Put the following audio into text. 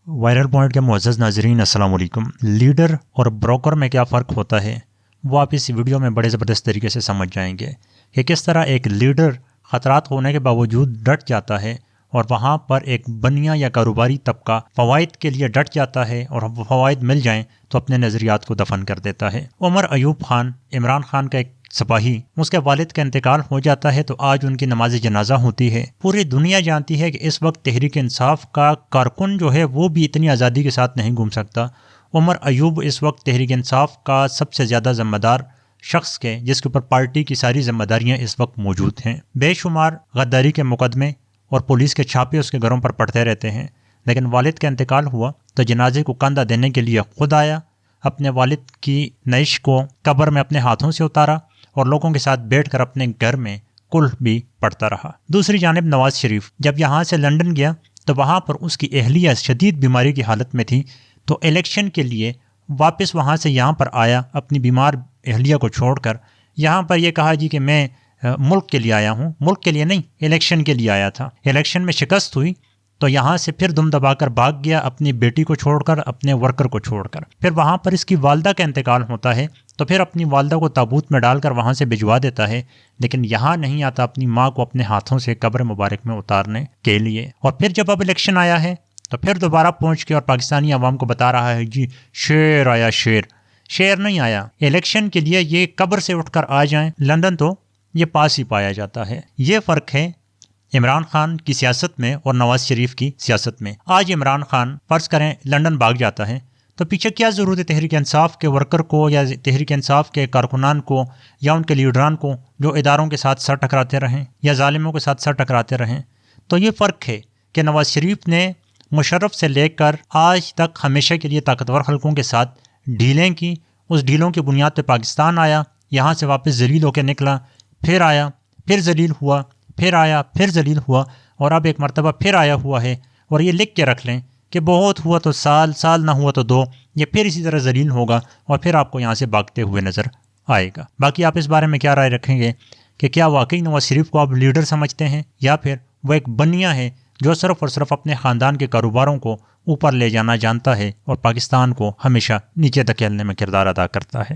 Viral point के मुअज़्ज़ज़ नाज़रीन अस्सलाम वालेकुम। लीडर और ब्रोकर में क्या फ़र्क होता है वो आप इस वीडियो में बड़े ज़बरदस्त तरीके से समझ जाएंगे कि किस तरह एक लीडर ख़तरात होने के बावजूद डट जाता है और वहाँ पर एक बनिया या कारोबारी तबका फ़वाइद के लिए डट जाता है और फ़वाइद मिल जाएं तो अपने नज़रियात को दफन कर देता है। उमर अयूब खान, इमरान खान का एक सिपाही, उसके वालिद का इंतकाल हो जाता है तो आज उनकी नमाज जनाजा होती है। पूरी दुनिया जानती है कि इस वक्त तहरीक इंसाफ का कारकुन जो है वो भी इतनी आज़ादी के साथ नहीं घूम सकता। उमर अयूब इस वक्त तहरीक इंसाफ का सबसे ज़्यादा ज़िम्मेदार शख्स के, जिसके ऊपर पार्टी की सारी जिम्मेदारियाँ इस वक्त मौजूद हैं। बेशुमार गद्दारी के मुकदमे और पुलिस के छापे उसके घरों पर पड़ते रहते हैं, लेकिन वालिद का इंतकाल हुआ तो जनाजे को कंधा देने के लिए खुद आया, अपने वालिद की नइश को कब्र में अपने हाथों से उतारा और लोगों के साथ बैठकर अपने घर में कुल भी पढ़ता रहा। दूसरी जानिब नवाज शरीफ जब यहाँ से लंदन गया तो वहाँ पर उसकी अहलिया शदीद बीमारी की हालत में थी, तो इलेक्शन के लिए वापस वहाँ से यहाँ पर आया, अपनी बीमार अहलिया को छोड़कर। यहाँ पर यह कहा जी कि मैं मुल्क के लिए आया हूँ, मुल्क के लिए नहीं, इलेक्शन के लिए आया था। इलेक्शन में शिकस्त हुई तो यहाँ से फिर दुम दबाकर भाग गया, अपनी बेटी को छोड़कर, अपने वर्कर को छोड़कर। फिर वहाँ पर इसकी वालदा का इंतकाल होता है तो फिर अपनी वालदा को ताबूत में डालकर वहाँ से भिजवा देता है, लेकिन यहाँ नहीं आता अपनी माँ को अपने हाथों से कब्र मुबारक में उतारने के लिए। और फिर जब अब इलेक्शन आया है तो फिर दोबारा पहुँच के और पाकिस्तानी अवाम को बता रहा है जी शेर आया, शेर नहीं आया। इलेक्शन के लिए ये कब्र से उठकर आ जाएं लंदन तो ये पास ही पाया जाता है। ये फ़र्क है इमरान खान की सियासत में और नवाज शरीफ की सियासत में। आज इमरान खान फ़र्ज़ करें लंदन भाग जाता है तो पीछे क्या ज़रूरत है तहरीक इंसाफ के वर्कर को या तहरीक इंसाफ के कारकुनान को या उनके लीडरान को जो इदारों के साथ सर टकराते रहें या जालिमों के साथ सर टकराते रहें। तो ये फ़र्क है कि नवाज शरीफ ने मुशर्रफ से लेकर आज तक हमेशा के लिए ताकतवर हल्कों के साथ ढीलें की, उस ढीलों की बुनियाद पर पाकिस्तान आया, यहाँ से वापस जलील होकर निकला, फिर आया, फिर जलील हुआ, फिर आया, फिर जलील हुआ और अब एक मरतबा फिर आया हुआ है। और ये लिख के रख लें कि बहुत हुआ तो साल, साल ना हुआ तो 2, ये फिर इसी तरह जलील होगा और फिर आपको यहाँ से भागते हुए नज़र आएगा। बाकी आप इस बारे में क्या राय रखेंगे कि क्या वाकई नवाज शरीफ को आप लीडर समझते हैं या फिर वो एक बनिया है जो सिर्फ और सिर्फ अपने ख़ानदान के कारोबारों को ऊपर ले जाना जानता है और पाकिस्तान को हमेशा नीचे धकेलने में किरदार अदा करता है।